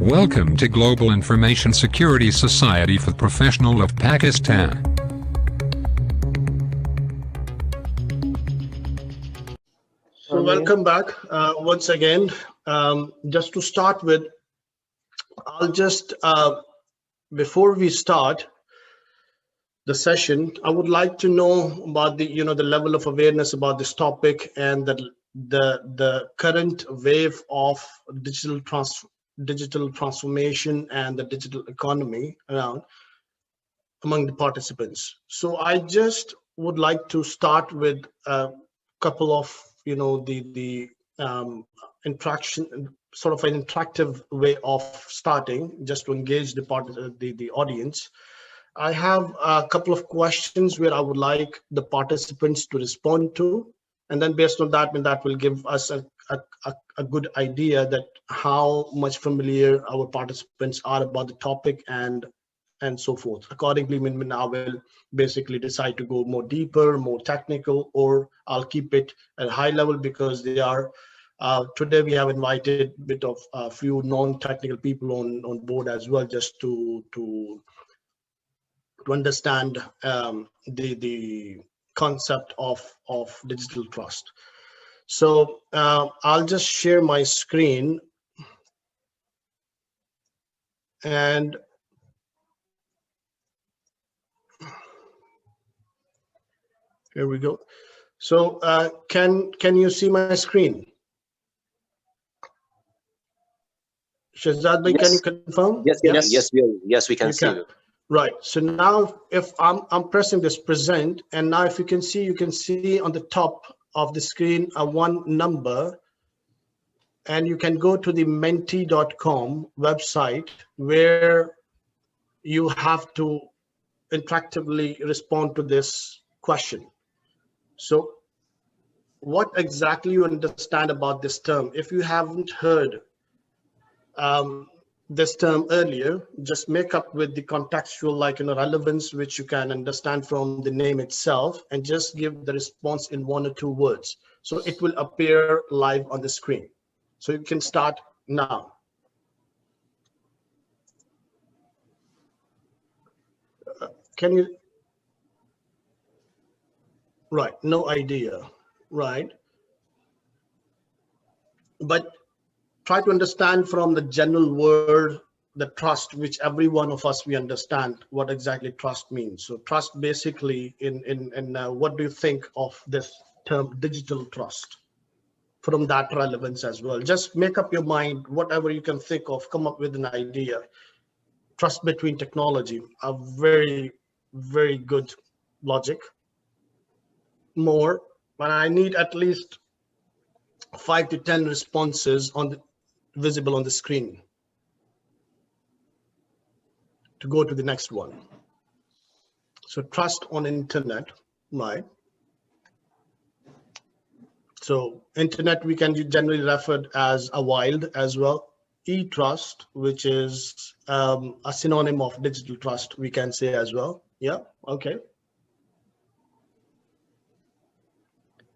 Welcome to Global Information Security Society for Professionals of Pakistan. So welcome back once again. Just to start with, I'll just, before we start the session, I would like to know about the level of awareness about this topic and the current wave of digital transformation and the digital economy around among the participants. So I just would like to start with a couple of the interaction, sort of an interactive way of starting, just to engage the audience. I have a couple of questions where I would like the participants to respond to, and then based on that, that will give us a good idea that how much familiar our participants are about the topic and so forth. Accordingly, I will basically decide to go more deeper, more technical, or I'll keep it at a high level because they are. Today we have invited a bit of a few non-technical people on board as well, just to understand the concept of digital trust. So I'll just share my screen, and here we go. So can you see my screen? Shahzad bhai, can you confirm? Yes, we can see you. Right. So now, if I'm pressing this present, and now if you can see on the top of the screen a one number, and you can go to the menti.com website where you have to interactively respond to this question. So what exactly you understand about this term? If you haven't heard this term earlier, just make up with the contextual relevance which you can understand from the name itself, and just give the response in 1 or 2 words. So it will appear live on the screen. So you can start now. Can you? Right, no idea, right? But try to understand from the general word, the trust, which every one of us, we understand what exactly trust means. So trust basically what do you think of this term digital trust from that relevance as well? Just make up your mind, whatever you can think of, come up with an idea. Trust between technology, a very, very good logic. More, but I need at least 5 to 10 responses visible on the screen to go to the next one. So trust on internet, right? So internet we can generally refer as a wild as well. E-trust, which is a synonym of digital trust, we can say as well. Yeah, okay.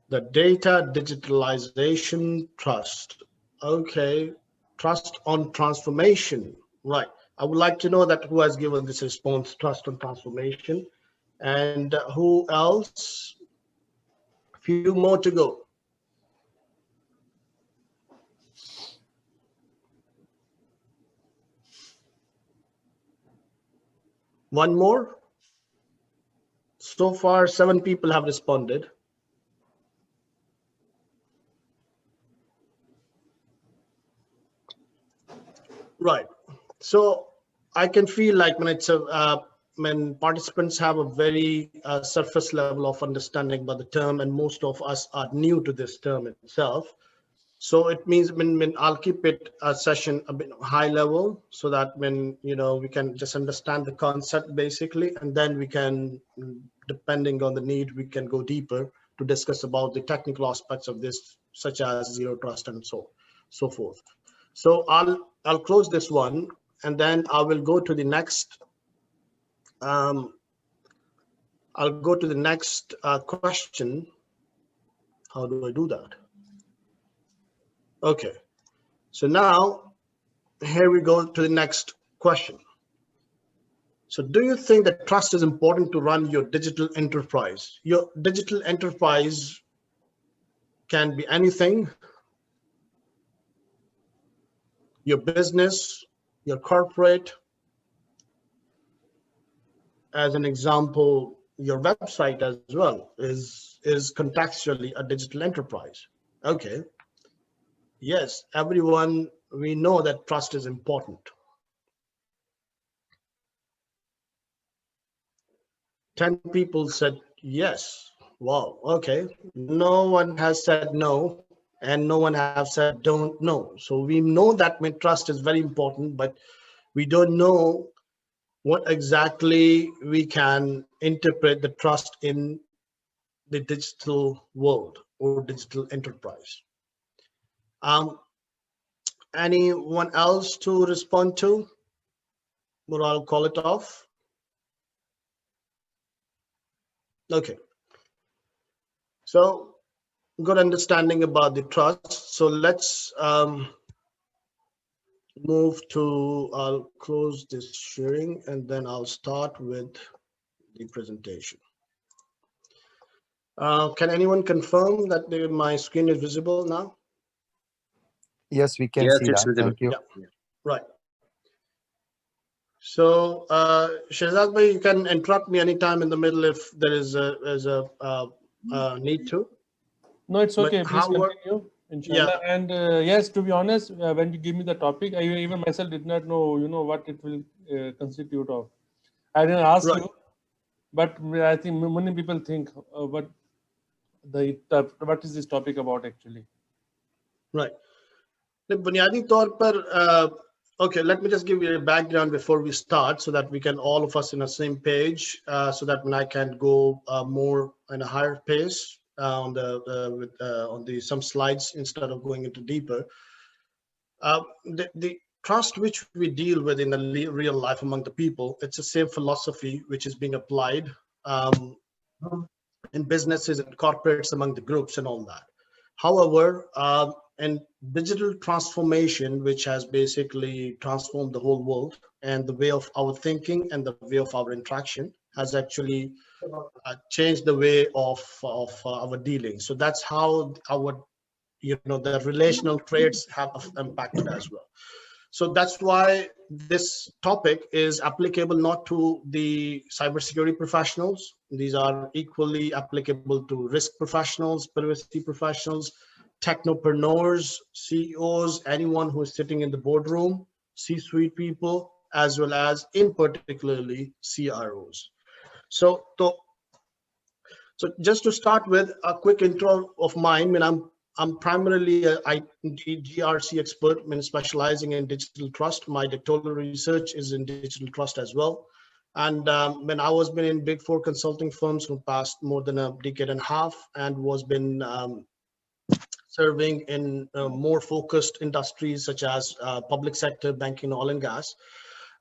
The data digitalization trust. Okay, trust on transformation. Right. I would like to know that who has given this response, trust on transformation, and who else? A few more to go. One more. So far, 7 people have responded. Right. So I can feel like when participants have a very surface level of understanding about the term, and most of us are new to this term itself. So it means I'll keep it a session a bit high level, so that we can just understand the concept basically, and then we can, depending on the need, we can go deeper to discuss about the technical aspects of this, such as zero trust and so forth. So I'll close this one, and then I will go to the next. I'll go to the next question. How do I do that? Okay, so now here we go to the next question. So do you think that trust is important to run your digital enterprise? Your digital enterprise can be anything, your business, your corporate. As an example, your website as well is contextually a digital enterprise. Okay. Yes, everyone, we know that trust is important. 10 people said yes. Wow, okay. No one has said no, and no one has said don't know. So we know that trust is very important, but we don't know what exactly we can interpret the trust in the digital world or digital enterprise. Um, Anyone else to respond to? Or I'll call it off. Okay. So good understanding about the trust. So let's move to, I'll close this sharing and then I'll start with the presentation. Can anyone confirm that my screen is visible now? Yes, we can Yes, see it's that. visible. Thank you. Yeah. Right. So Shehzad bhai, you can interrupt me anytime in the middle if there is a need to. No, it's But okay. Please however, continue, inshallah. yeah. And yes, to be honest, when you give me the topic, I even myself did not know, what it will constitute of. I didn't ask Right. you, but I think many people think, what is this topic about actually? Right. The बुनियादी तौर पर, okay, let me just give you a background before we start so that we can all of us in the same page, so that when I can go more in a higher pace on the some slides instead of going into deeper. The trust which we deal with in the real life among the people, it's the same philosophy which is being applied in businesses and corporates among the groups and all that. However, in digital transformation, which has basically transformed the whole world and the way of our thinking and the way of our interaction has actually changed the way of our dealing. So that's how our, the relational traits have impacted as well. So that's why this topic is applicable not to the cybersecurity professionals. These are equally applicable to risk professionals, privacy professionals, technopreneurs, CEOs, anyone who is sitting in the boardroom, C-suite people, as well as in particularly CROs. So just to start with a quick intro of mine, I'm primarily a GRC expert, specializing in digital trust. My doctoral research is in digital trust as well. And when I was been in big four consulting firms for the past more than a decade and a half, and was been serving in more focused industries such as public sector, banking, oil and gas.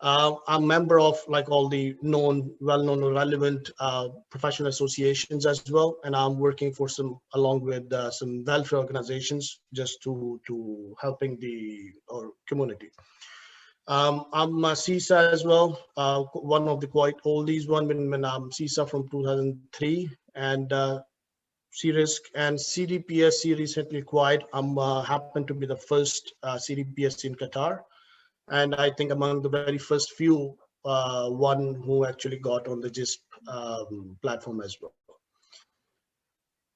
I'm a member of like all the well-known or relevant professional associations as well, and I'm working for along with some welfare organizations just to helping the community. I'm a CISA as well, one of the quite oldies one when I'm CISA from 2003, and C-Risk and CDPSC recently acquired. I'm happen to be the first CDPSC in Qatar. And I think among the very first few, one who actually got on the GISPP platform as well.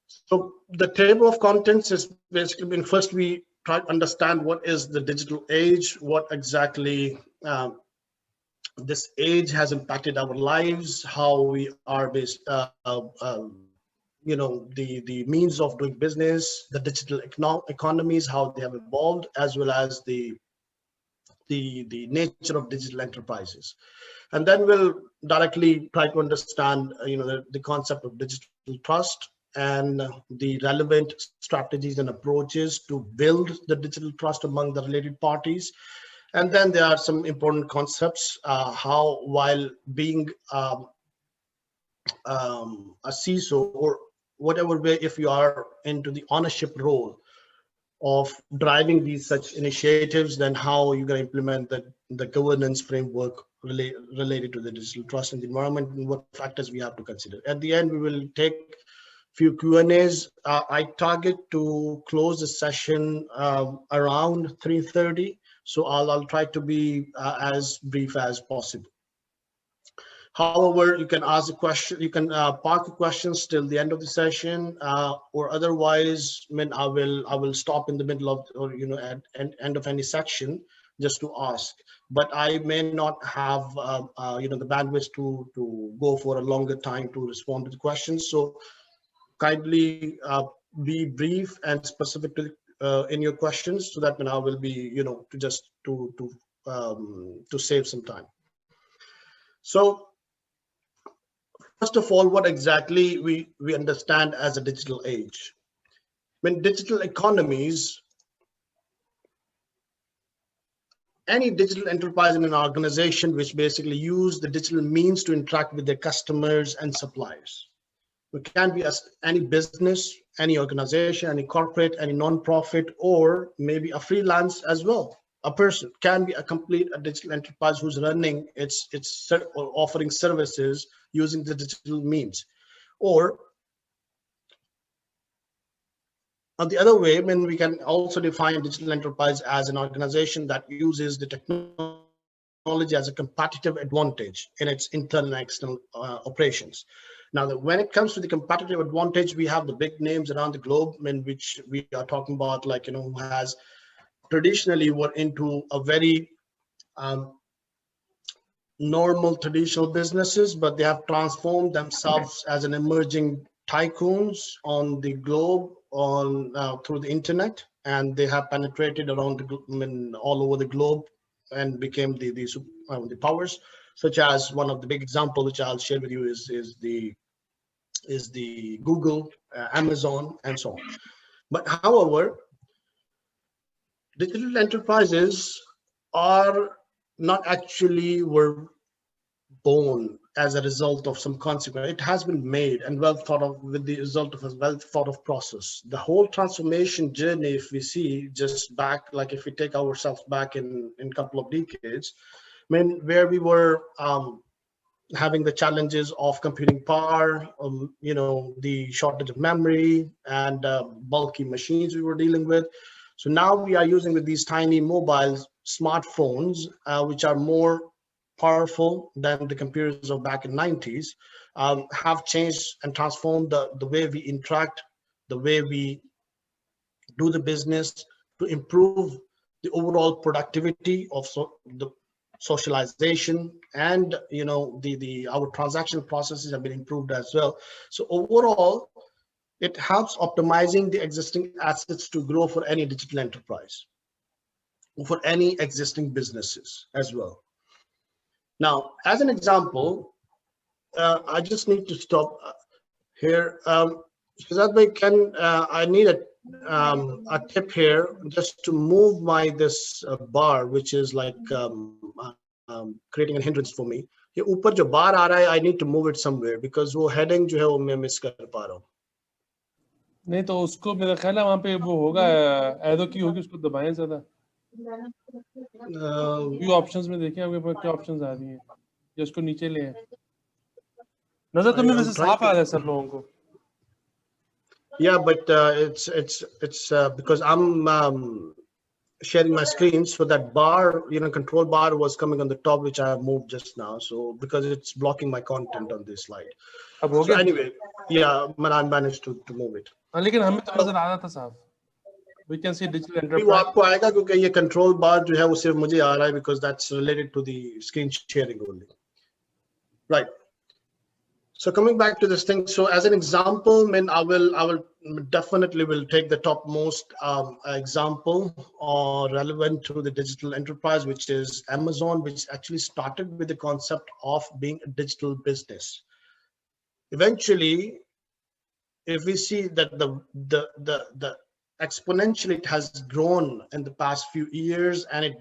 So the table of contents is basically been, first we try to understand what is the digital age, what exactly this age has impacted our lives, how we are based, the means of doing business, the digital economies, how they have evolved, as well as the nature of digital enterprises. And then we'll directly try to understand, the concept of digital trust and the relevant strategies and approaches to build the digital trust among the related parties. And then there are some important concepts, how while being a CISO or whatever way, if you are into the ownership role, of driving these such initiatives, then how you're going to implement the governance framework related to the digital trust in the environment, and what factors we have to consider. At the end, we will take few Q&As. I target to close the session around 3:30, so I'll try to be as brief as possible. However, you can ask a question, you can park the questions till the end of the session, or otherwise, I will stop in the middle of, or at end of any section just to ask. But I may not have the bandwidth to go for a longer time to respond to the questions. So kindly be brief and specific in your questions, so that I will be to save some time. So first of all, what exactly we understand as a digital age? When digital economies, any digital enterprise in an organization which basically use the digital means to interact with their customers and suppliers. It can be any business, any organization, any corporate, any non-profit, or maybe a freelance as well. A person can be a digital enterprise who's running its or offering services using the digital means. Or on the other way, when we can also define digital enterprise as an organization that uses the technology as a competitive advantage in its internal and external operations. Now, when it comes to the competitive advantage, we have the big names around the globe in which we are talking about, like, who has traditionally were into a very normal traditional businesses, but they have transformed themselves as an emerging tycoons on the globe through the internet, and they have penetrated around all over the globe and became the powers. Such as one of the big examples which I'll share with you is the Google, Amazon, and so on. But however, digital enterprises are not actually were born as a result of some consequence. It has been made and well thought of with the result of a well thought of process. The whole transformation journey, if we see just back, like if we take ourselves back in a couple of decades, where we were having the challenges of computing power, the shortage of memory, and bulky machines we were dealing with. So now we are using with these tiny mobile smartphones, which are more powerful than the computers of back in 90s, have changed and transformed the way we interact, the way we do the business, to improve the overall productivity of the socialization, and our transaction processes have been improved as well. So overall, it helps optimizing the existing assets to grow for any digital enterprise, for any existing businesses as well. Now, as an example, I just need to stop here. Shazad bhai, I need a tip here just to move this bar, which is like creating a hindrance for me. ये ऊपर जो bar आ रहा है, I need to move it somewhere because वो heading जो है वो मैं miss कर पा रहा हूँ. नहीं तो उसको मेरा ख्याल है वहाँ पे वो होगा एडो की होगी, उसको दबाएं ज़्यादा. व्यू ऑप्शंस में देखें आपके पास क्या ऑप्शंस आ रही हैं, या उसको नीचे ले आए. नजर तो मैं वैसे साफ आ रहा है सब लोगों को. Yeah, but it's because I'm sharing my screen, so that bar, control bar was coming on the top, which I have moved just now. So because it's blocking my content on this slide. So anyway, yeah, I managed to move it. लेकिन हमें तो नजर आ रहा था साफ. We can see digital enterprise. वो आपको आएगा क्योंकि ये control bar जो है वो सिर्फ मुझे आ रहा है because that's related to the screen sharing only. Right. So coming back to this thing, so as an example, I will definitely take the topmost example relevant to the digital enterprise, which is Amazon, which actually started with the concept of being a digital business. Eventually, if we see that the exponentially it has grown in the past few years, and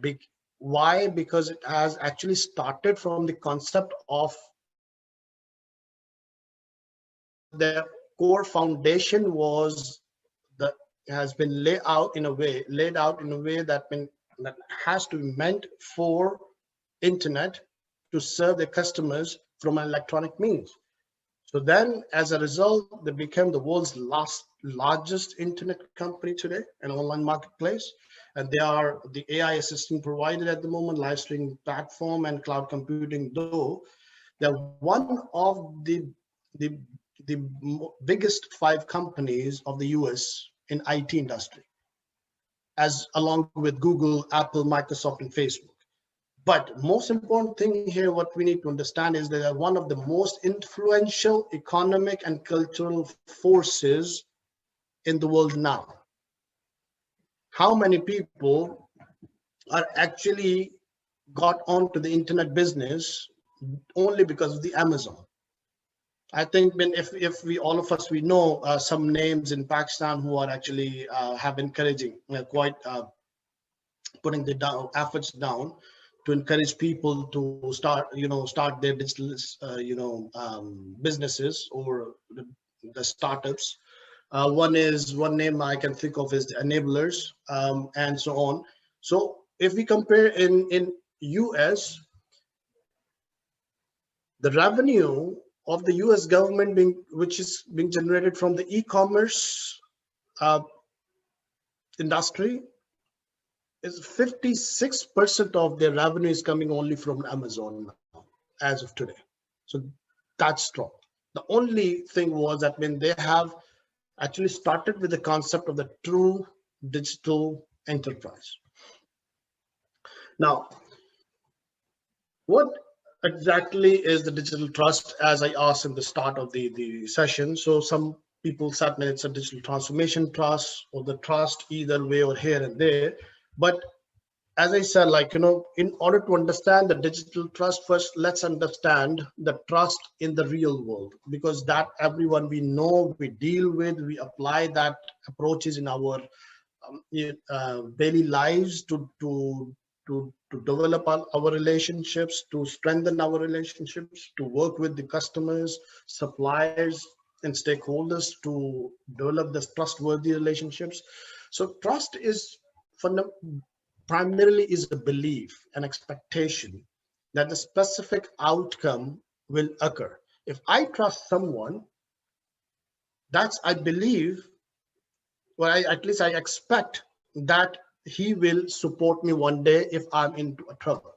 why? Because it has actually started from the concept of the core foundation was the has been laid out in a way that has to be meant for internet to serve their customers from an electronic means. So then, as a result, they became the world's largest internet company today, an online marketplace. And they are the AI assistant provider at the moment, live streaming platform and cloud computing, though they're one of the, biggest 5 companies of the US in IT industry, as along with Google, Apple, Microsoft, and Facebook. But most important thing here, what we need to understand is they are one of the most influential economic and cultural forces in the world now. How many people are actually got onto the internet business only because of the Amazon? I think if we all of us we know some names in Pakistan who are actually have encouraging quite putting the efforts down to encourage people to start their digital businesses or the startups. One name I can think of is the Enablers, and so on. So if we compare in US, the revenue of the US government which is being generated from the e-commerce industry is 56% of their revenue is coming only from Amazon now, as of today. So that's strong. The only thing was that when they have actually started with the concept of the true digital enterprise. Now, what exactly is the digital trust, as I asked in the start of the session? So some people said that it's a digital transformation trust or the trust either way or here and there. But as I said, in order to understand the digital trust, first, let's understand the trust in the real world, because that everyone we know, we deal with, we apply that approaches in our daily lives to develop our relationships, to strengthen our relationships, to work with the customers, suppliers, and stakeholders to develop this trustworthy relationships. So trust is primarily is a belief, an expectation that the specific outcome will occur. If I trust someone, I believe, or at least I expect that he will support me one day if I'm into a trouble.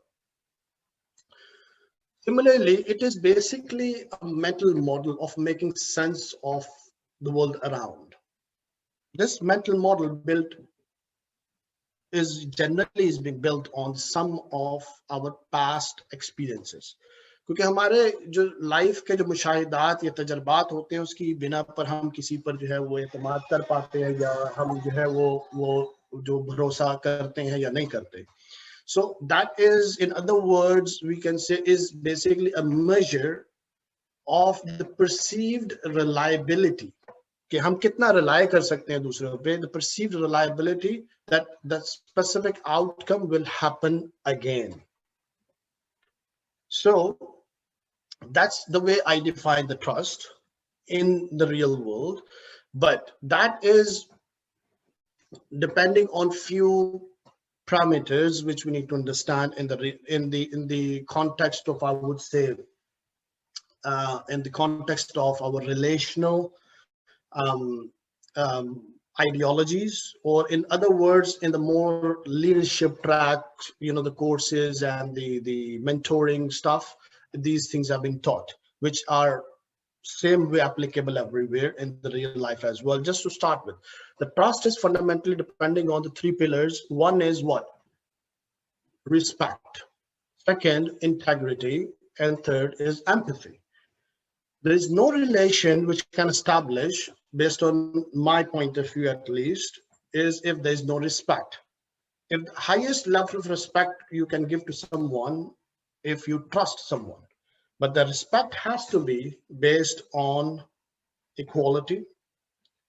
Similarly, it is basically a mental model of making sense of the world around. This mental model is being built on some of our past experiences. क्योंकि हमारे जो life के जो मुशाहिदात या तजर्बात होते हैं उसकी बिना पर हम किसी पर जो है वो एतमाद कर पाते हैं या हम जो है वो जो भरोसा करते हैं या नहीं करते. So that is, in other words, we can say is basically a measure of the perceived reliability. कि हम कितना rely कर सकते हैं दूसरों पे, the perceived reliability that the specific outcome will happen again. So that's the way I define the trust in the real world, but that is depending on few parameters which we need to understand in the context of, I would say, in the context of our relational ideologies, or in other words, in the more leadership track, the courses and the mentoring stuff, these things have been taught, which are same way applicable everywhere in the real life as well. Just to start with, the trust is fundamentally depending on the 3 pillars. One is what? Respect. Second, integrity. And third is empathy. There is no relation which can establish, based on my point of view at least, is if there is no respect. If the highest level of respect you can give to someone, if you trust someone, but the respect has to be based on equality,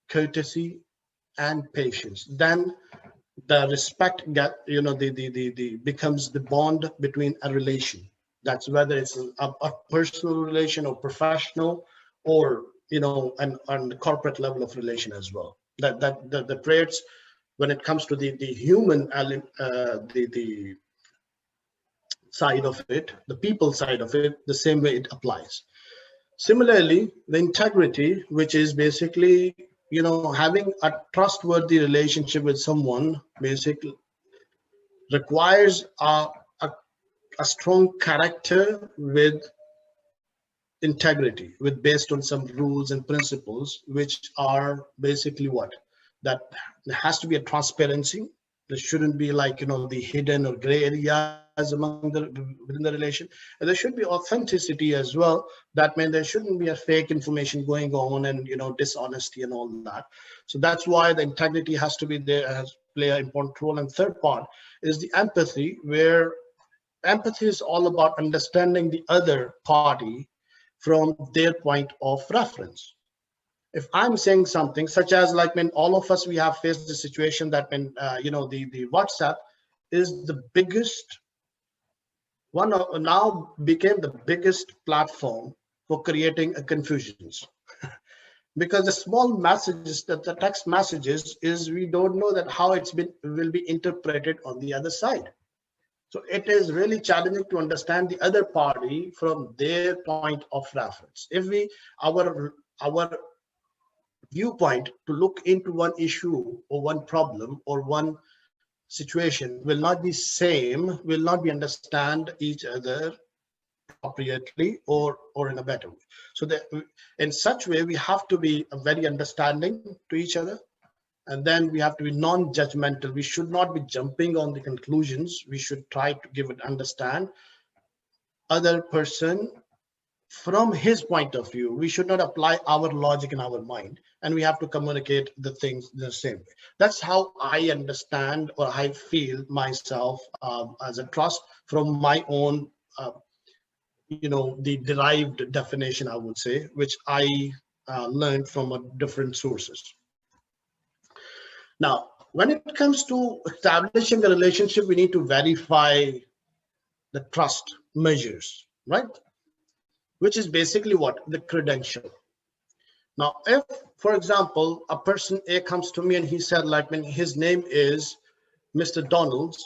courtesy, and patience. Then the respect becomes the bond between a relation. That's whether it's a personal relation or professional, or on the corporate level of relation as well. the traits when it comes to the human the side of it, the people side of it, the same way it applies. Similarly, the integrity, which is basically, having a trustworthy relationship with someone, basically requires a strong character with integrity, with based on some rules and principles, which are basically what? That there has to be a transparency. There shouldn't be like, the hidden or gray areas within the relation. And there should be authenticity as well. That means there shouldn't be a fake information going on and, dishonesty and all that. So that's why the integrity has to be there, has play an important role. And third part is the empathy, where empathy is all about understanding the other party from their point of reference. If I'm saying something such as like when all of us, we have faced the situation that when, the WhatsApp is the biggest one now became the biggest platform for creating a confusions. Because the small messages, that the text messages is, we don't know that how will be interpreted on the other side. So it is really challenging to understand the other party from their point of reference. If our viewpoint to look into one issue or one problem or one situation will not be same, will not be understand each other appropriately or in a better way. So that in such way, we have to be very understanding to each other. And then we have to be non-judgmental. We should not be jumping on the conclusions. We should try to give it understand other person from his point of view. We should not apply our logic in our mind, and we have to communicate the things the same way. That's how I understand or I feel myself as a trust from my own, the derived definition, I would say, which I learned from different sources. Now, when it comes to establishing a relationship, we need to verify the trust measures, right? Which is basically what? The credential. Now, if, for example, a person A comes to me and he said, like, when his name is Mr. Donalds,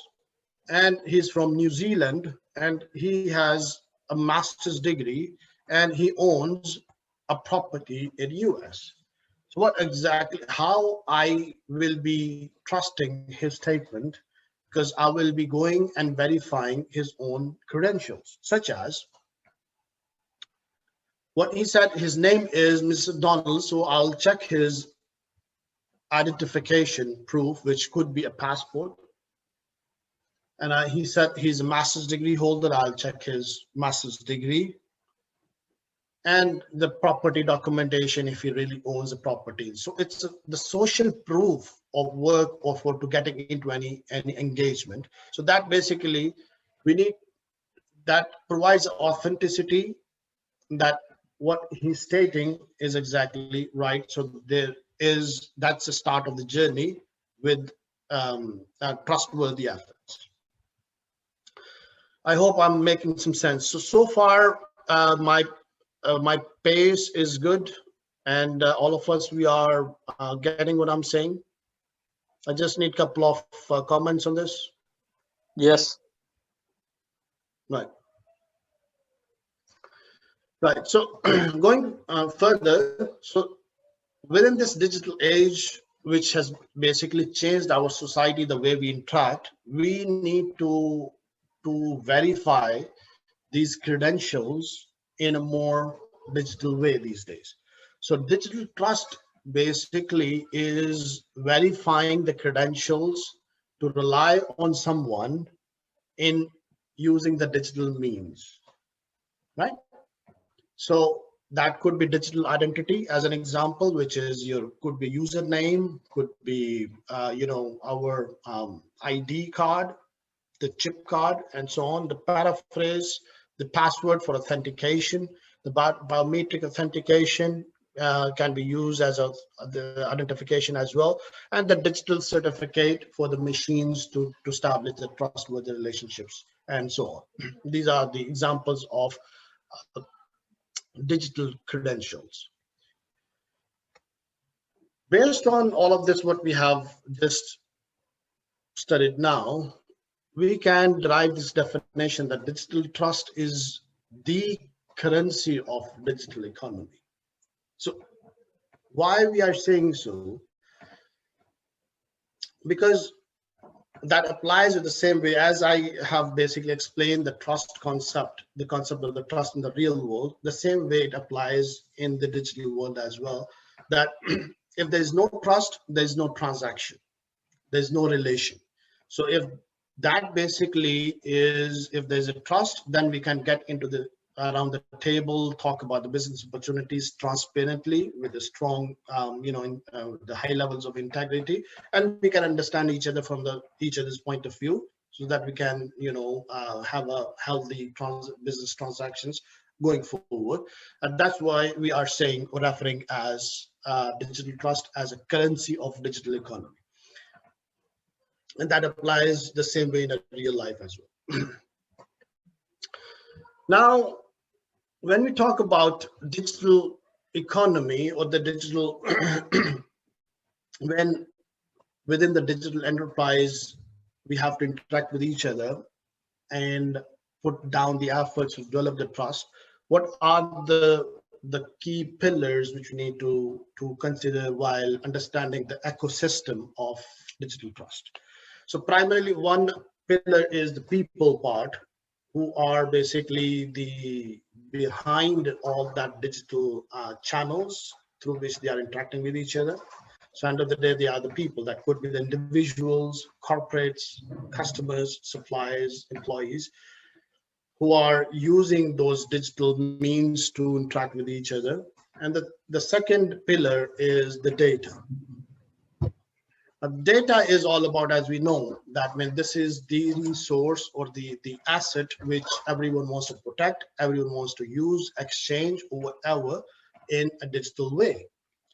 and he's from New Zealand, and he has a master's degree, and he owns a property in US. So what exactly, how I will be trusting his statement, because I will be going and verifying his own credentials, such as what he said, his name is Mr. Donald, so I'll check his identification proof, which could be a passport. And he said he's a master's degree holder, I'll check his master's degree. And the property documentation, if he really owns a property. So it's the social proof of work or for to getting into any engagement. So that basically we need, that provides authenticity, that what he's stating is exactly right. So that's the start of the journey with trustworthy efforts. I hope I'm making some sense. So far, my pace is good, and all of us, we are getting what I'm saying. I just need a couple of comments on this. Yes. Right. So going further, so within this digital age, which has basically changed our society, the way we interact, we need to verify these credentials in a more digital way these days. So digital trust basically is verifying the credentials to rely on someone in using the digital means, right? So that could be digital identity as an example, which is could be username, could be our ID card, the chip card, and so on. The paraphrase, the password for authentication, the biometric authentication can be used as the identification as well, and the digital certificate for the machines to establish the trustworthy relationships and so on. These are the examples of digital credentials. Based on all of this, what we have just studied now, we can derive this definition that digital trust is the currency of digital economy. So why we are saying so? Because that applies in the same way as I have basically explained the trust concept, the concept of the trust in the real world, the same way it applies in the digital world as well. That if there's no trust, there's no transaction, there's no relation. So if that basically is, if there's a trust, then we can get into the around the table, talk about the business opportunities transparently with a strong, the high levels of integrity, and we can understand each other from each other's point of view, so that we can, have a healthy business transactions going forward. And that's why we are saying or referring as digital trust as a currency of digital economy. And that applies the same way in a real life as well. Now, when we talk about digital economy or the digital, when within the digital enterprise, we have to interact with each other and put down the efforts to develop the trust, what are the key pillars which we need to consider while understanding the ecosystem of digital trust? So primarily one pillar is the people part, who are basically the behind all that digital channels through which they are interacting with each other. So end of the day, they are the people. That could be the individuals, corporates, customers, suppliers, employees, who are using those digital means to interact with each other. And the second pillar is the data. Data is all about, as we know, that when this is the resource or the asset which everyone wants to protect, everyone wants to use, exchange, or whatever in a digital way.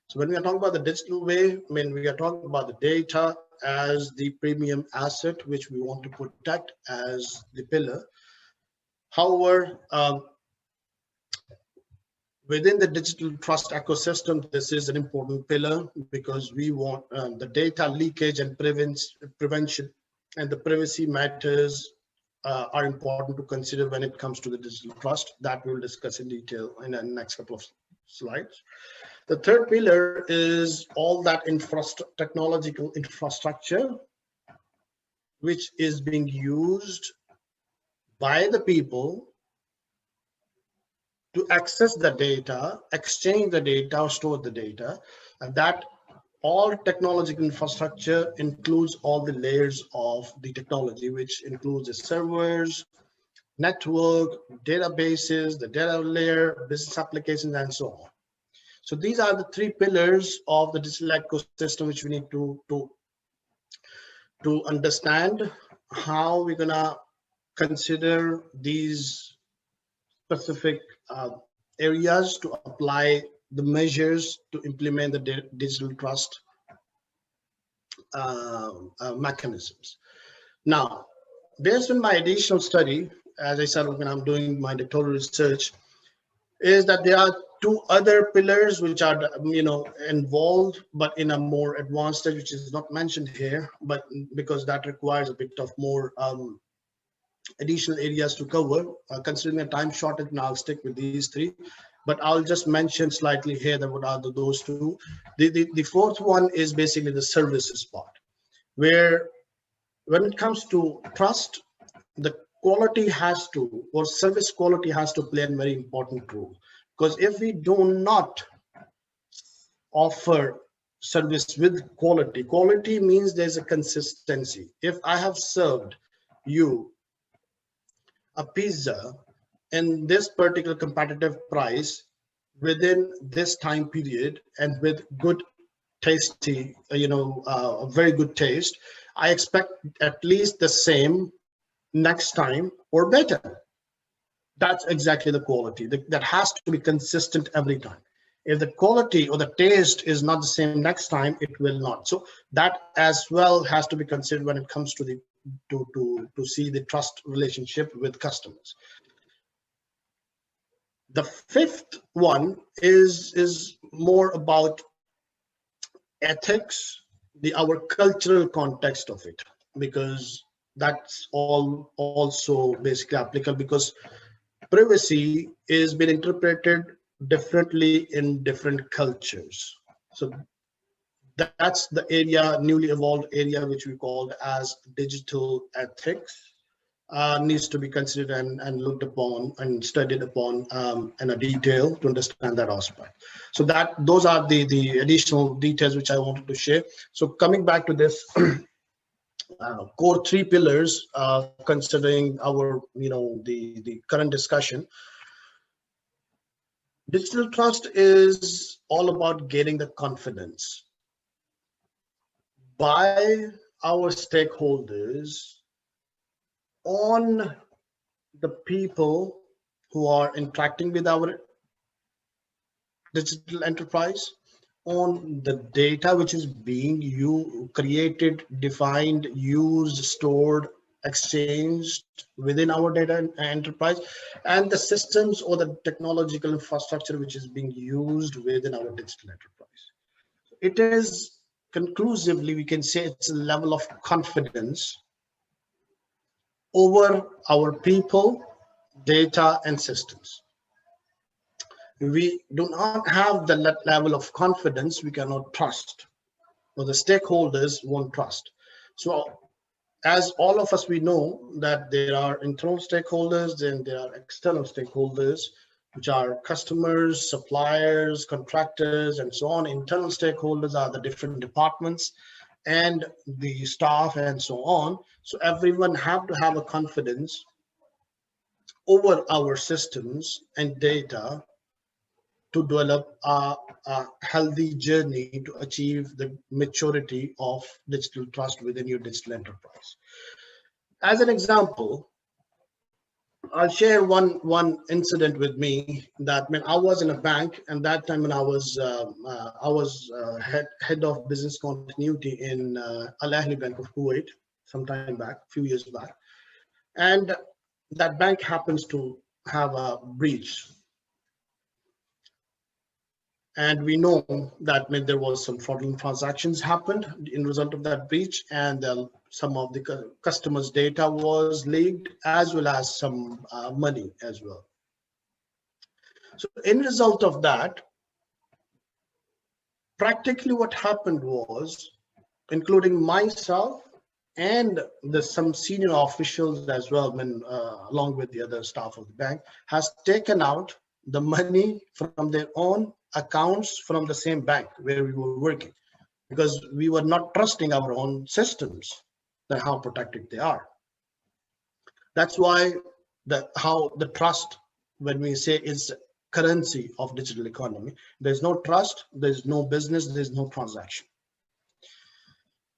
So when we are talking about the digital way, we are talking about the data as the premium asset which we want to protect as the pillar. However, within the digital trust ecosystem, this is an important pillar because we want the data leakage and prevention and the privacy matters are important to consider when it comes to the digital trust. That we'll discuss in detail in the next couple of slides. The third pillar is all that technological infrastructure which is being used by the people to access the data, exchange the data, or store the data. And that all technological infrastructure includes all the layers of the technology, which includes the servers, network, databases, the data layer, business applications, and so on. So these are the three pillars of the digital ecosystem which we need to understand how we're gonna consider these specific areas to apply the measures to implement the digital trust mechanisms. Now, based on my additional study, as I said, when I'm doing my doctoral research, is that there are two other pillars which are involved, but in a more advanced stage, which is not mentioned here, but because that requires a bit of more additional areas to cover. Considering a time shortage, and I'll stick with these three, but I'll just mention slightly here that what are those two. The fourth one is basically the services part, where when it comes to trust, the quality has to, or service quality has to play a very important role. Because if we do not offer service with quality, quality means there's a consistency. If I have served you a pizza in this particular competitive price within this time period and with good tasty, a very good taste, I expect at least the same next time or better. That's exactly the quality that has to be consistent every time. If the quality or the taste is not the same next time, it will not. So that as well has to be considered when it comes to the to see the trust relationship with customers. The fifth one is more about ethics, our cultural context of it, because that's all also basically applicable, because privacy is being interpreted differently in different cultures. So that's the area, newly evolved area, which we called as digital ethics, needs to be considered and looked upon and studied upon in a detail to understand that aspect. So that those are the additional details which I wanted to share. So coming back to this core three pillars, considering our the current discussion, digital trust is all about gaining the confidence by our stakeholders on the people who are interacting with our digital enterprise, on the data which is being created, defined, used, stored, exchanged within our data enterprise, and the systems or the technological infrastructure which is being used within our digital enterprise. It is conclusively, we can say it's a level of confidence over our people, data, and systems. We do not have the level of confidence, we cannot trust, or the stakeholders won't trust. So as all of us, we know that there are internal stakeholders and there are external stakeholders, which are customers, suppliers, contractors, and so on. Internal stakeholders are the different departments and the staff and so on. So everyone have to have a confidence over our systems and data to develop a healthy journey to achieve the maturity of digital trust within your digital enterprise. As an example, I'll share one incident with me that when I was in a bank, and that time when I was head of business continuity in Al Ahli Bank of Kuwait, some time back, a few years back, and that bank happens to have a breach. And we know that when there was some fraudulent transactions happened in result of that breach, and some of the customers' data was leaked, as well as some money as well. So in result of that, practically what happened was, including myself and some senior officials as well, when along with the other staff of the bank, has taken out the money from their own accounts from the same bank where we were working, because we were not trusting our own systems and how protected they are. That's why how the trust, when we say, is currency of digital economy. There's no trust, there's no business, there's no transaction.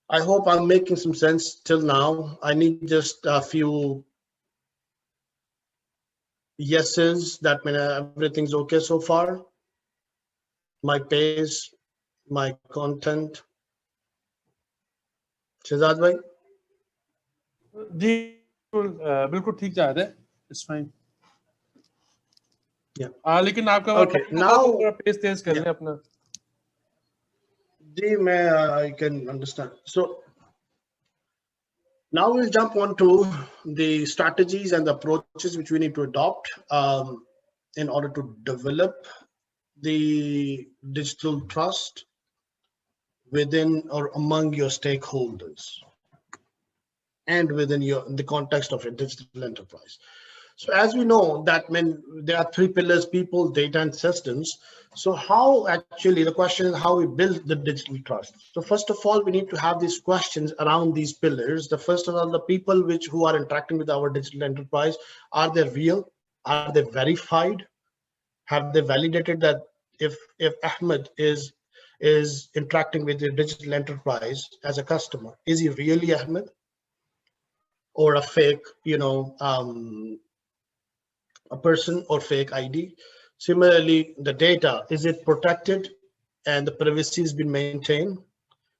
I hope I'm making some sense till now. I need just a few yeses that mean everything's okay so far. My pace, my content. Shehzad bhai? जी बिल्कुल ठीक जा रहा है, it's fine. लेकिन आपका Okay, now page तेज कर लें अपना. जी मैं I can understand. So now we'll jump on to the strategies and the approaches which we need to adopt in order to develop the digital trust within or among your stakeholders and within the context of your digital enterprise. So as we know that when there are three pillars, people, data, and systems. So how actually, the question is how we build the digital trust. So first of all, we need to have these questions around these pillars. The first of all, the people who are interacting with our digital enterprise, are they real? Are they verified? Have they validated that if Ahmed is interacting with your digital enterprise as a customer, is he really Ahmed? Or a fake, a person or fake ID. Similarly, the data, is it protected and the privacy has been maintained?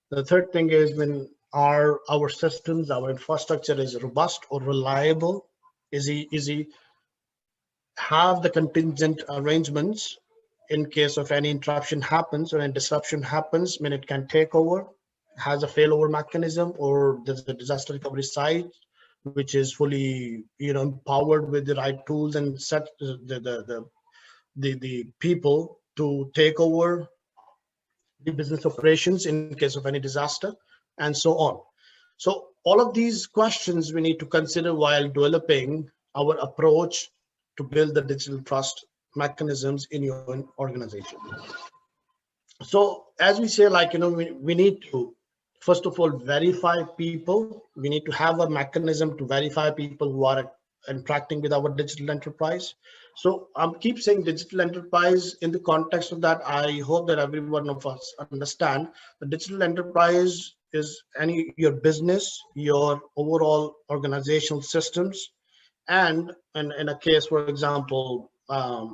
The third thing is, when our systems, our infrastructure is robust or reliable? Is he have the contingent arrangements in case of any interruption happens or any disruption happens, when it can take over, has a failover mechanism, or there's a disaster recovery site which is fully, empowered with the right tools and set the people to take over the business operations in case of any disaster, and so on. So all of these questions we need to consider while developing our approach to build the digital trust mechanisms in your organization. So as we say, like, we need to, first of all, verify people. We need to have a mechanism to verify people who are interacting with our digital enterprise. So I'm keep saying digital enterprise in the context of that. I hope that every one of us understand the digital enterprise is your business, your overall organizational systems, and in a case, for example,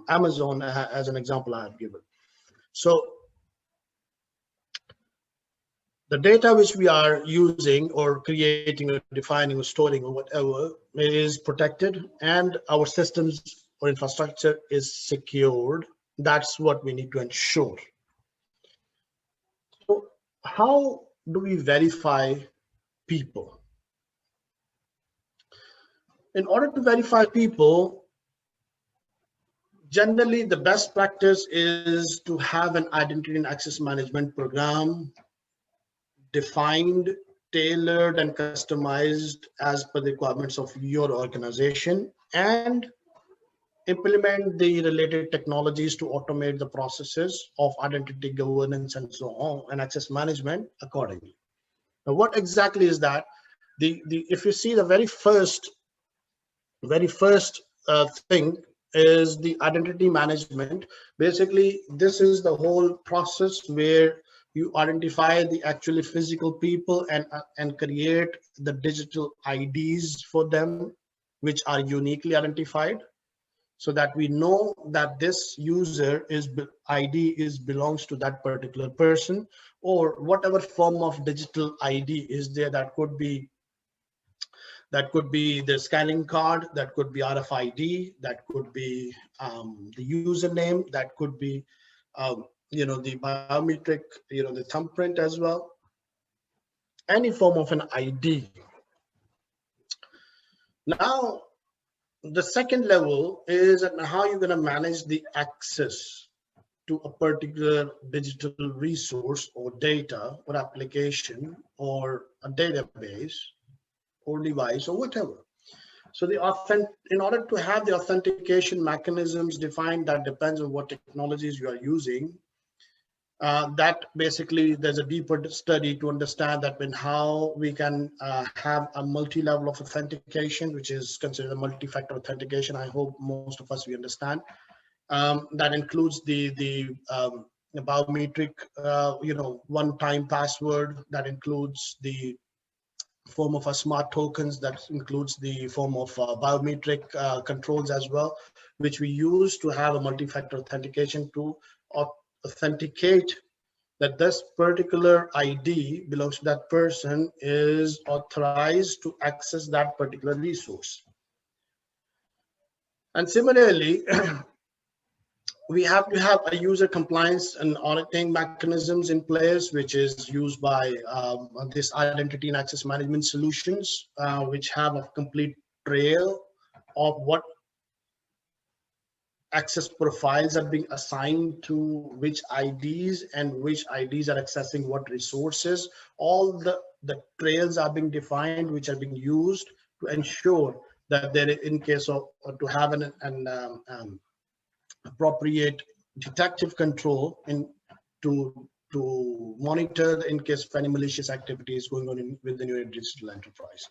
Amazon as an example I have given. So the data which we are using or creating or defining or storing or whatever is protected, and our systems or infrastructure is secured. That's what we need to ensure. So how do we verify people? In order to verify people, generally the best practice is to have an identity and access management program defined, tailored, and customized as per the requirements of your organization, and implement the related technologies to automate the processes of identity governance and so on, and access management accordingly. Now, what exactly is that? If you see, the very first thing is the identity management. Basically, this is the whole process where you identify the actually physical people and create the digital IDs for them, which are uniquely identified, so that we know that this user ID belongs to that particular person, or whatever form of digital ID is there. That could be the scanning card, that could be RFID, that could be the username, that could be the biometric, the thumbprint as well, any form of an ID. Now, the second level is how you're going to manage the access to a particular digital resource or data or application or a database or device or whatever. So in order to have the authentication mechanisms defined, that depends on what technologies you are using. That basically, there's a deeper study to understand that how we can have a multi-level of authentication, which is considered a multi-factor authentication. I hope most of us we understand. That includes the biometric, one-time password. That includes the form of a smart tokens. That includes the form of biometric controls as well, which we use to have a multi-factor authentication to authenticate that this particular ID belongs to that person, is authorized to access that particular resource. And similarly, we have to have a user compliance and auditing mechanisms in place, which is used by this identity and access management solutions, which have a complete trail of what access profiles are being assigned to which IDs and which IDs are accessing what resources. All the trails are being defined, which are being used to ensure that there, in case of to have an appropriate detective control to monitor in case of any malicious activities going on within your digital enterprise.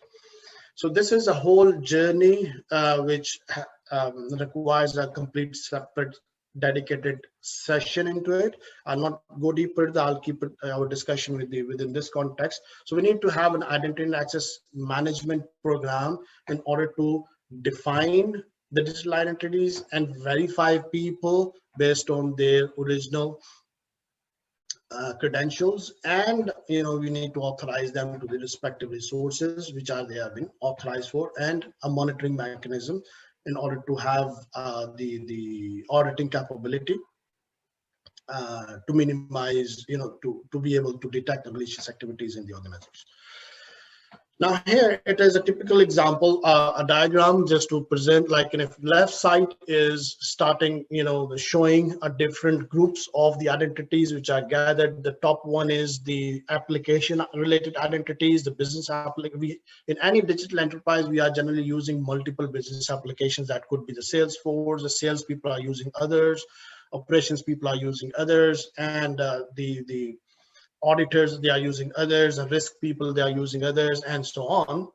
So this is a whole journey which requires a complete separate dedicated session into it. I'll not go deeper. I'll keep our discussion within this context. So we need to have an identity and access management program in order to define the digital identities and verify people based on their original credentials, and we need to authorize them to the respective resources which they have been authorized for, and a monitoring mechanism in order to have the auditing capability to minimize, to be able to detect the malicious activities in the organization. Now here it is a typical example, a diagram just to present, like if left side is starting, showing a different groups of the identities which are gathered. The top one is the application related identities, the business application. In any digital enterprise, we are generally using multiple business applications. That could be the Salesforce, the sales people are using others, operations people are using others, and the auditors, they are using others, and risk people, they are using others, and so on.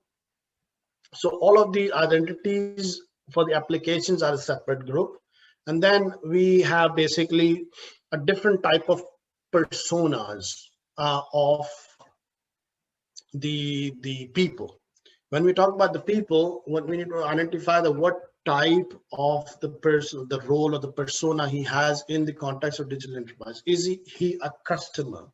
So all of the identities for the applications are a separate group. And then we have basically a different type of personas of the people. When we talk about the people, what we need to identify what type of the person, the role of the persona he has in the context of digital enterprise. Is he a customer?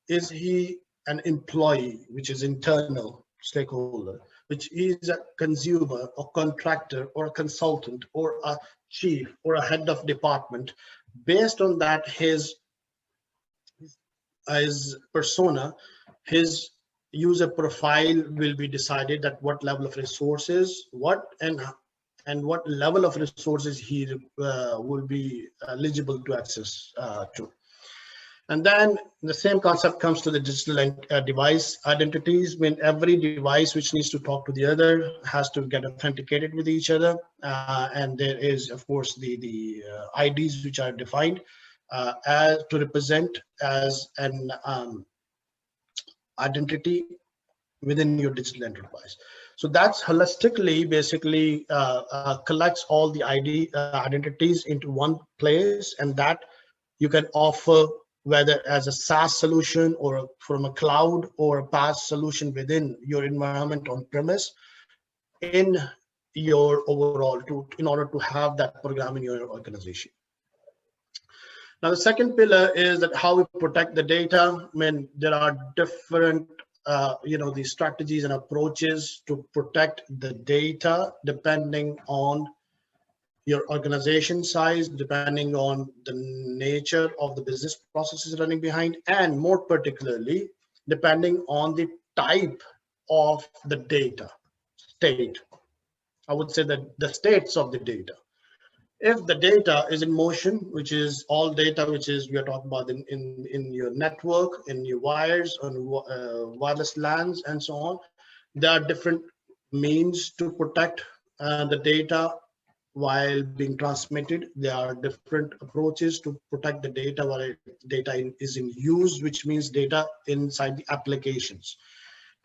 Is he an employee, which is internal stakeholder, which is a consumer or contractor or a consultant or a chief or a head of department? Based on that, his persona, his user profile will be decided, that what level of resources, and what level of resources he will be eligible to access to. And then the same concept comes to the digital device identities. When every device which needs to talk to the other has to get authenticated with each other, and there is, of course, the IDs which are defined as to represent as an identity within your digital enterprise. So that's holistically basically collects all the identities into one place, and that you can offer whether as a SaaS solution or from a cloud or a PaaS solution within your environment on premise in your overall in order to have that program in your organization. Now, the second pillar is that how we protect the data. I mean, there are different the strategies and approaches to protect the data depending on your organization size, depending on the nature of the business processes running behind, and more particularly, depending on the type of the data state. I would say that the states of the data. If the data is in motion, which is all data, which is we are talking about in your network, in your wires, on wireless LANs, and so on, there are different means to protect the data while being transmitted. There are different approaches to protect the data while data is in use, which means data inside the applications.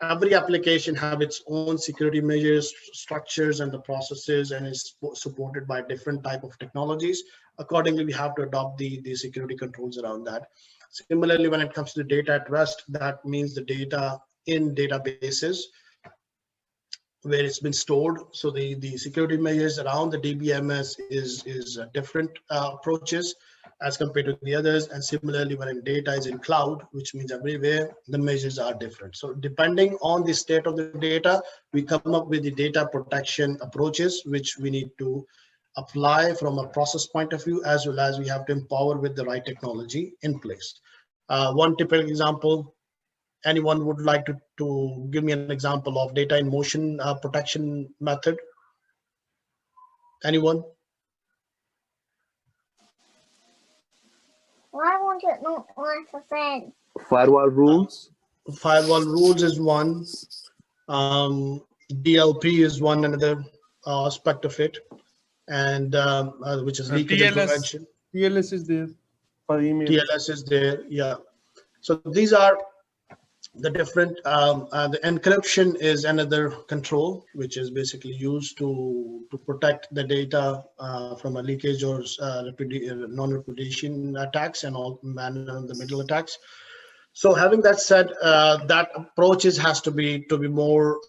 Every application have its own security measures, structures, and the processes, and is supported by different type of technologies. Accordingly, we have to adopt the security controls around that. Similarly, when it comes to data at rest, that means the data in databases where it's been stored. So the security measures around the DBMS is different approaches as compared to the others. And similarly, when data is in cloud, which means everywhere, the measures are different. So depending on the state of the data, we come up with the data protection approaches, which we need to apply from a process point of view, as well as we have to empower with the right technology in place. One typical example, anyone would like to give me an example of data in motion protection method? Anyone? Why won't it not like a friend? Firewall rules. Firewall rules is one. DLP is one another aspect of it, and which is leakage and prevention. TLS is there for email. TLS is there, yeah. So these are the different, the encryption is another control, which is basically used to protect the data from a leakage or non-repudiation attacks and all man-in-the-middle attacks. So having that said, that approaches has to be more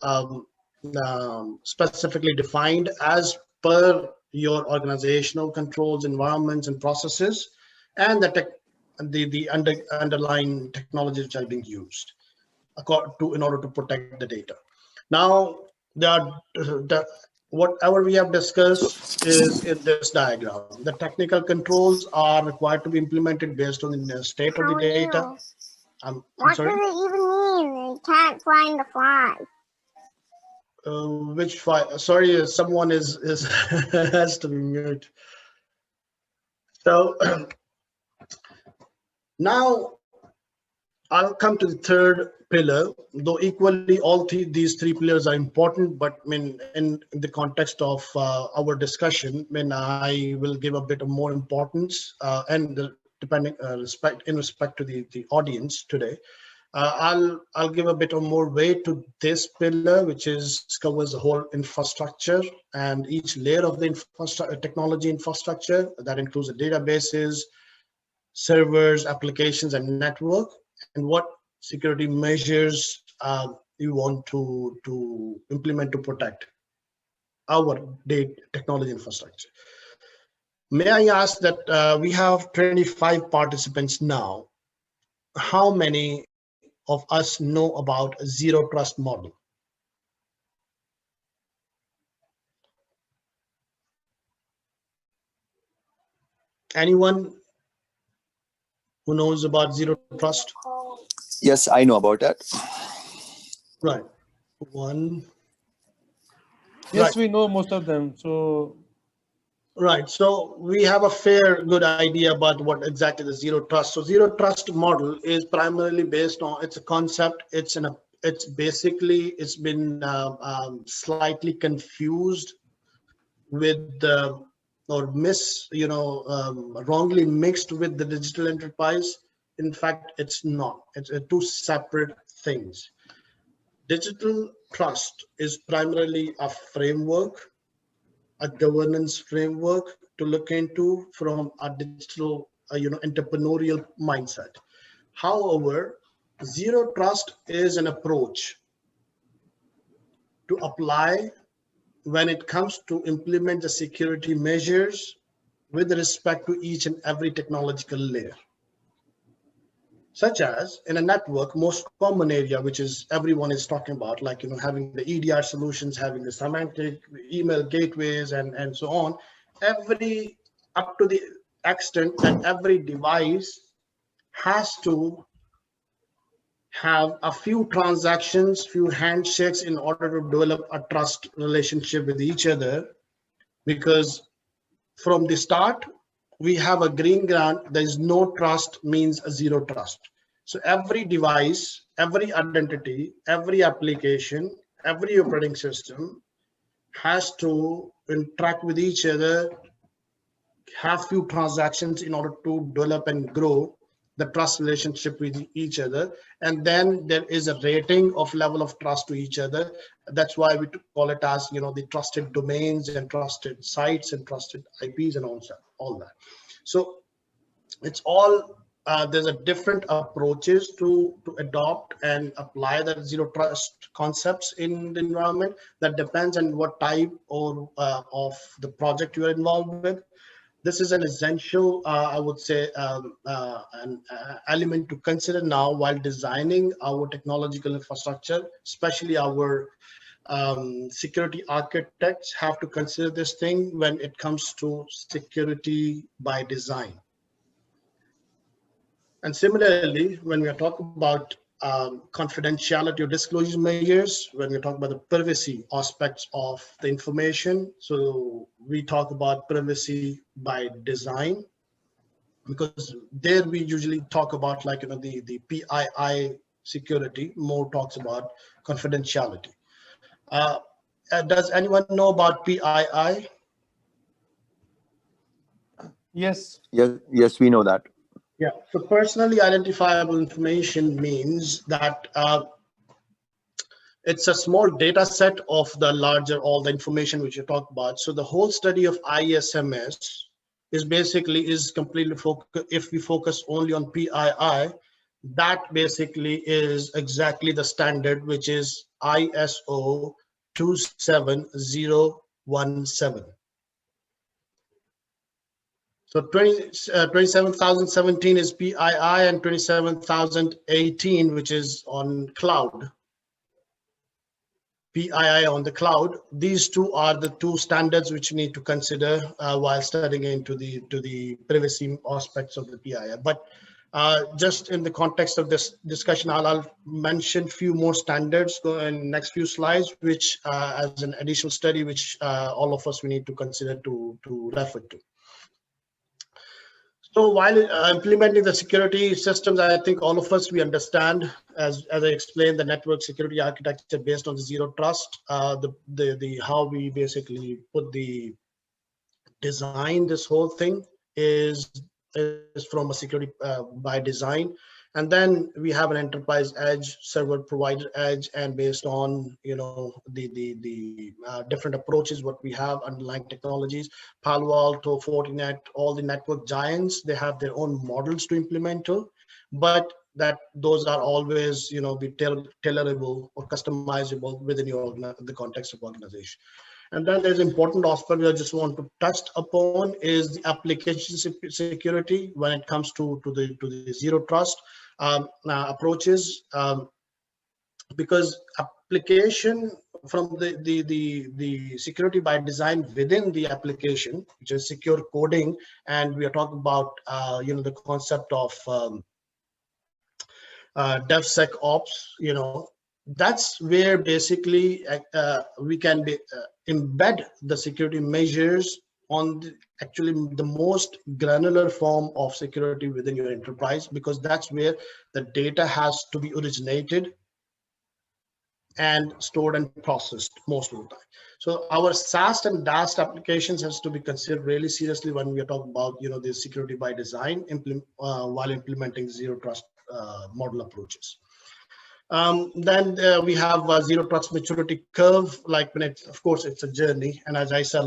specifically defined as per your organizational controls, environments, and processes, and the underlying technologies which are being used in order to protect the data. Now, there are whatever we have discussed is in this diagram. The technical controls are required to be implemented based on the state of the How are data. you? I'm What sorry. does it even mean? They can't find the fly. Which file? Sorry, someone is has to be mute. So now I'll come to the third pillar. Though equally, these three pillars are important, but I mean, in the context of our discussion, I mean, I will give a bit of more importance and depending respect to the audience today. I'll give a bit of more weight to this pillar, which is covers the whole infrastructure and each layer of the technology infrastructure. That includes the databases, servers, applications, and network, and what security measures you want to implement to protect our technology infrastructure. May I ask that we have 25 participants now. How many of us know about a zero trust model? Anyone who knows about zero trust? Yes, I know about that. Right. One. Yes, Right. we know most of them. So Right. So we have a fair good idea about what exactly the zero trust. So zero trust model is primarily based on, it's a concept. It's basically, it's been slightly confused with or wrongly mixed with the digital enterprise. In fact, it's not. It's two separate things. Digital trust is primarily a framework, a governance framework to look into from a digital, entrepreneurial mindset. However, zero trust is an approach to apply when it comes to implement the security measures with respect to each and every technological layer. Such as in a network, most common area, which is everyone is talking about, like, having the EDR solutions, having the semantic email gateways, and so on. Up to the extent that every device has to have a few transactions, few handshakes in order to develop a trust relationship with each other. Because from the start, we have a green ground. There is no trust means a zero trust. So every device, every identity, every application, every operating system has to interact with each other, have few transactions in order to develop and grow the trust relationship with each other. And then there is a rating of level of trust to each other. That's why we call it as, the trusted domains and trusted sites and trusted IPs and all that. So it's all, there's a different approaches to adopt and apply the zero trust concepts in the environment. That depends on what type or of the project you are involved with. This is an essential, I would say, an element to consider now while designing our technological infrastructure, especially our security architects have to consider this thing when it comes to security by design. And similarly, when we are talking about confidentiality or disclosure measures, when we talk about the privacy aspects of the information, so we talk about privacy by design, because there we usually talk about, like, the PII security more talks about confidentiality. Does anyone know about PII? yes, Yes, we know that. Yeah, so personally identifiable information means that it's a small data set of the larger, all the information which you talk about. So the whole study of ISMS is completely focused. If we focus only on PII, that basically is exactly the standard, which is ISO 27017. So 27,017 is PII, and 27,018, which is on cloud. PII on the cloud. These two are the two standards which you need to consider while studying into the privacy aspects of the PII. But just in the context of this discussion, I'll mention few more standards in next few slides, which as an additional study, which all of us we need to consider to refer to. So while implementing the security systems, I think all of us, we understand, as I explained, the network security architecture based on the zero trust, how we basically put the design this whole thing is from a security by design. And then we have an enterprise edge, server provider edge, and based on the different approaches what we have, underlying technologies, Palo Alto, Fortinet, all the network giants, they have their own models to implement to, but that those are always be tailorable or customizable within the context of organization. And then there's important aspect I just want to touch upon is the application security when it comes to the zero trust approaches, because application from the security by design within the application, which is secure coding, and we are talking about the concept of DevSecOps, that's where basically we can embed the security measures on actually the most granular form of security within your enterprise, because that's where the data has to be originated and stored and processed most of the time. So our SaaS and DAST applications has to be considered really seriously when we are talking about the security by design while implementing zero trust model approaches. Then we have a zero trust maturity curve. Like of course, it's a journey, and as I said,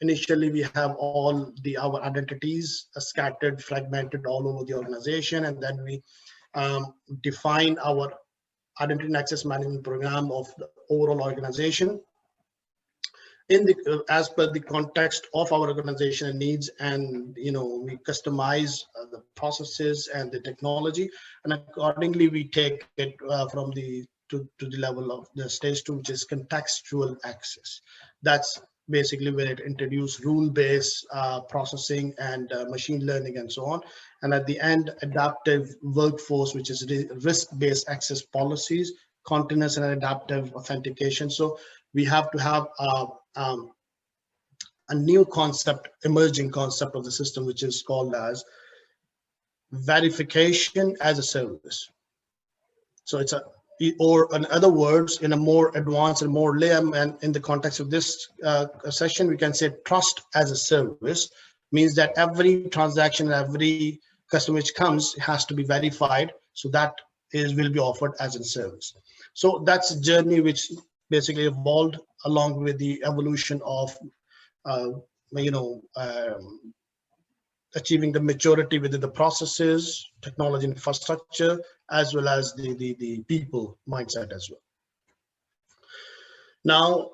initially we have all our identities scattered, fragmented all over the organization, and then we define our identity and access management program of the overall organization as per the context of our organization needs, and we customize the processes and the technology, and accordingly we take it from to the level of the stage 2, which is contextual access. That's basically where it introduces rule-based processing and machine learning and so on. And at the end, adaptive workforce, which is risk-based access policies, continuous and adaptive authentication. So we have to have a new concept, emerging concept of the system, which is called as verification as a service. So it's or in other words, in a more advanced and more layman, and in the context of this session, we can say trust as a service, means that every transaction, every customer which comes has to be verified. So that will be offered as a service. So that's a journey which basically evolved along with the evolution of achieving the maturity within the processes, technology infrastructure, as well as the people mindset as well. Now,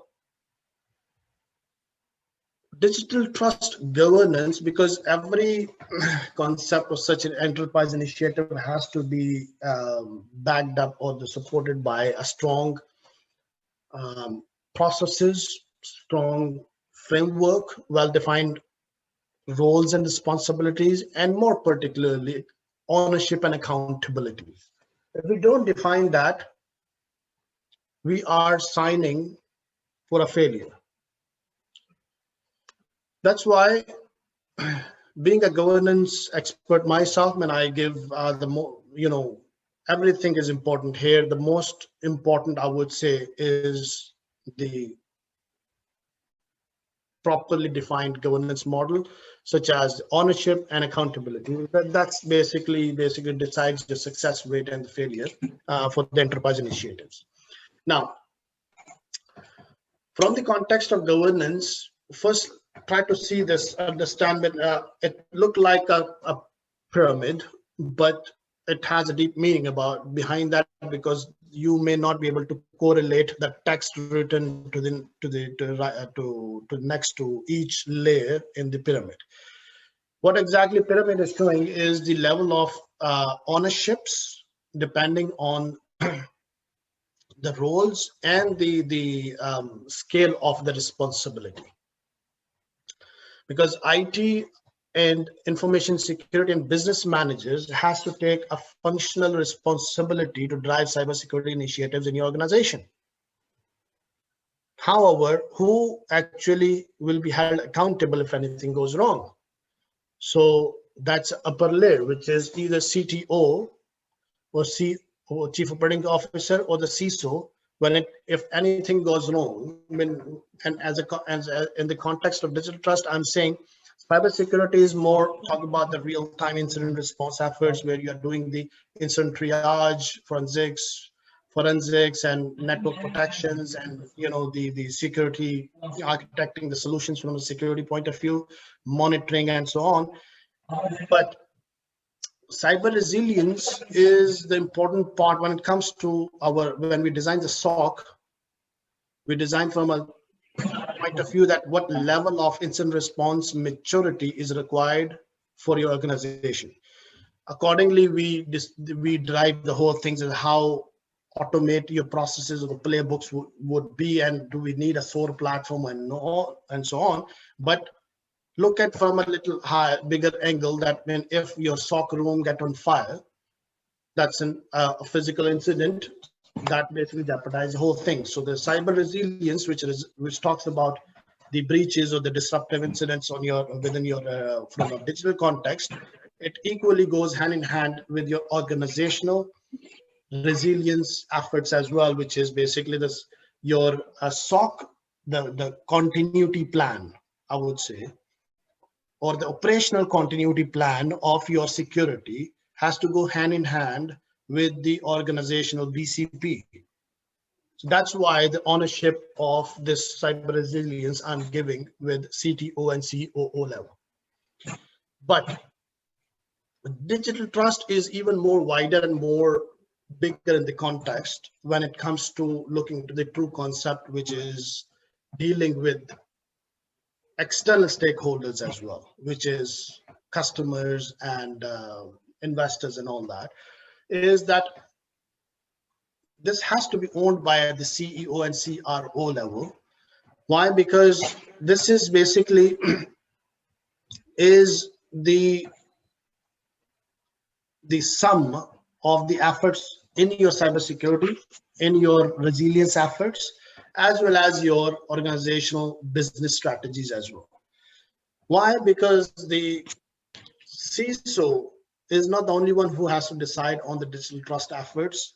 digital trust governance, because every concept of such an enterprise initiative has to be backed up or supported by a strong processes, strong framework, well-defined roles and responsibilities, and more particularly ownership and accountability. If we don't define that, we are signing for a failure. That's why, being a governance expert myself, when I give everything is important here. The most important, I would say, is the properly defined governance model, such as ownership and accountability. That's basically decides the success rate and the failure for the enterprise initiatives. Now, from the context of governance, first try to see this, understand that it looked like a pyramid, but it has a deep meaning behind that, because you may not be able to correlate the text written to next to each layer in the pyramid. What exactly pyramid is showing is the level of ownerships depending on the roles and the scale of the responsibility. Because IT and information security and business managers has to take a functional responsibility to drive cybersecurity initiatives in your organization. However, who actually will be held accountable if anything goes wrong? So that's upper layer, which is either CTO or Chief Operating Officer or the CISO. If anything goes wrong, and in the context of digital trust, I'm saying cybersecurity is more talk about the real-time incident response efforts where you are doing the incident triage, forensics and network protections, and the security, architecting the solutions from a security point of view, monitoring and so on. But cyber resilience is the important part when it comes to when we design the SOC. We design from a point of view that what level of incident response maturity is required for your organization. Accordingly, we drive the whole things and how automate your processes or the playbooks would be, and do we need a SOAR platform and so on. But look at from a little bigger angle that if your SOC room get on fire, that's a physical incident that basically jeopardizes the whole thing. So the cyber resilience, which talks about the breaches or the disruptive incidents within your from a digital context, it equally goes hand in hand with your organizational resilience efforts as well, which is basically your SOC, the continuity plan, I would say, or the operational continuity plan of your security has to go hand in hand with the organizational BCP. So that's why the ownership of this cyber resilience I'm giving with CTO and COO level. But digital trust is even more wider and more bigger in the context when it comes to looking to the true concept, which is dealing with external stakeholders as well, which is customers and investors and all that, is that this has to be owned by the CEO and CRO level. Why? Because this is basically is the sum of the efforts in your cybersecurity, in your resilience efforts, as well as your organizational business strategies as well. Why? Because the CISO is not the only one who has to decide on the digital trust efforts.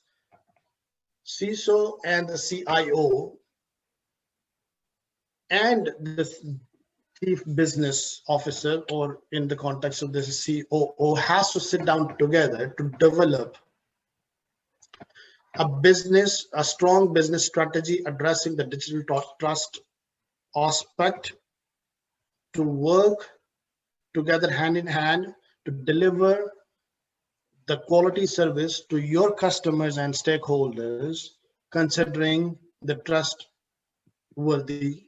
CISO and the CIO and the Chief Business Officer, or in the context of this COO, has to sit down together to develop a strong business strategy addressing the digital trust aspect, to work together hand in hand to deliver the quality service to your customers and stakeholders, considering the trustworthy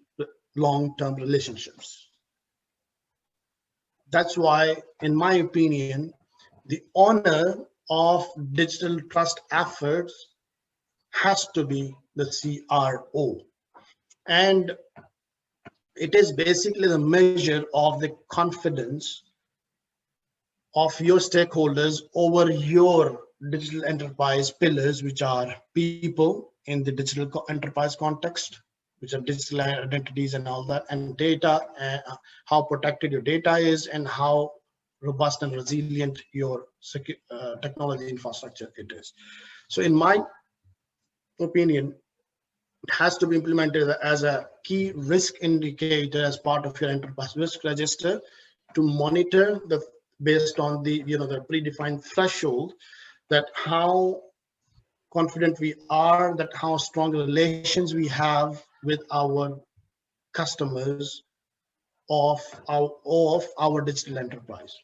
long-term relationships. That's why, in my opinion, the owner of digital trust efforts has to be the CRO. And it is basically the measure of the confidence of your stakeholders over your digital enterprise pillars, which are people in the digital enterprise context, which are digital identities and all that, and data, how protected your data is, and how robust and resilient your technology infrastructure it is. So in my opinion, it has to be implemented as a key risk indicator as part of your enterprise risk register to monitor based on the the predefined threshold, that how confident we are, that how strong relations we have with our customers of our digital enterprise.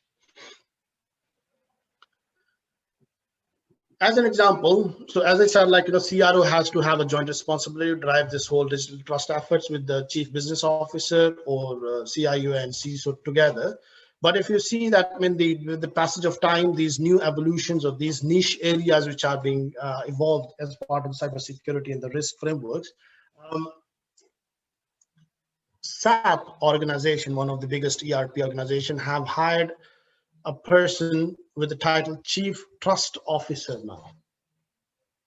As an example, so as I said, like CRO has to have a joint responsibility to drive this whole digital trust efforts with the Chief Business Officer or CIO and CISO together. But if you see that with the passage of time, these new evolutions of these niche areas which are being evolved as part of cybersecurity and the risk frameworks, SAP organization, one of the biggest ERP organization, have hired a person with the title Chief Trust Officer now.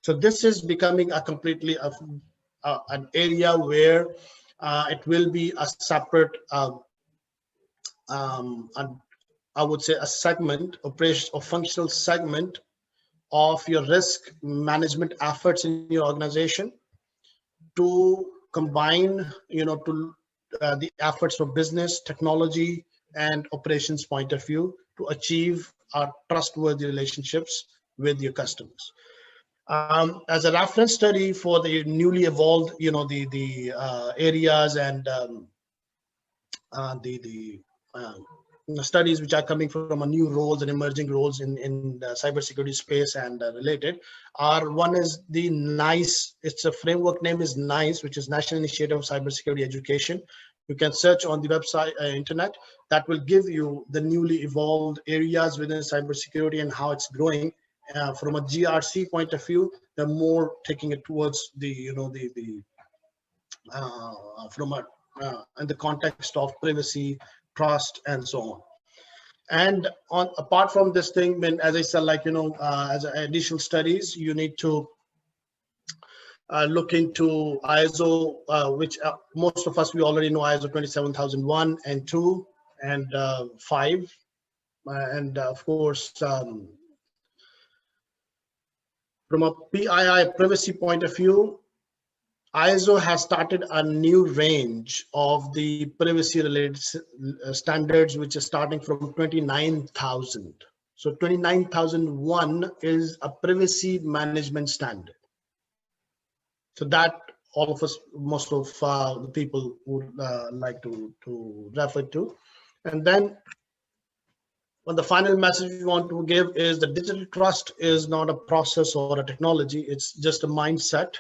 So this is becoming a completely an area where it will be a separate, I would say, a segment, operation or functional segment of your risk management efforts in your organization, to combine, to the efforts for business, technology, and operations point of view to achieve our trustworthy relationships with your customers. As a reference study for the newly evolved, the areas and the studies which are coming from a new roles and emerging roles in the cybersecurity space and related, one is the NICE. It's a framework name is NICE, which is National Initiative of Cybersecurity Education. You can search on the website, internet, that will give you the newly evolved areas within cybersecurity and how it's growing. From a GRC point of view, they're more taking it towards the, from a in the context of privacy, trust, and so on. And apart from this thing, when, as I said, as additional studies, you need to look into ISO, which most of us, we already know ISO 27001 and 2 and 5. And of course, from a PII privacy point of view, ISO has started a new range of the privacy related standards, which is starting from 29,000. So 29,001 is a privacy management standard. So that all of us, most of the people would like to refer to. And then when the final message we want to give is that digital trust is not a process or a technology. It's just a mindset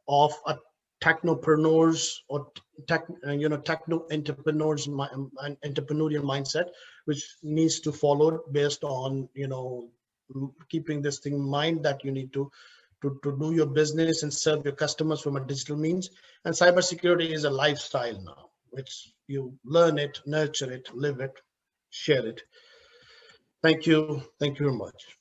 of a technopreneurs or techno entrepreneurs entrepreneurial mindset, which needs to follow based on keeping this thing in mind, that you need to do your business and serve your customers from a digital means. And cybersecurity is a lifestyle now, which you learn it, nurture it, live it, share it. Thank you very much.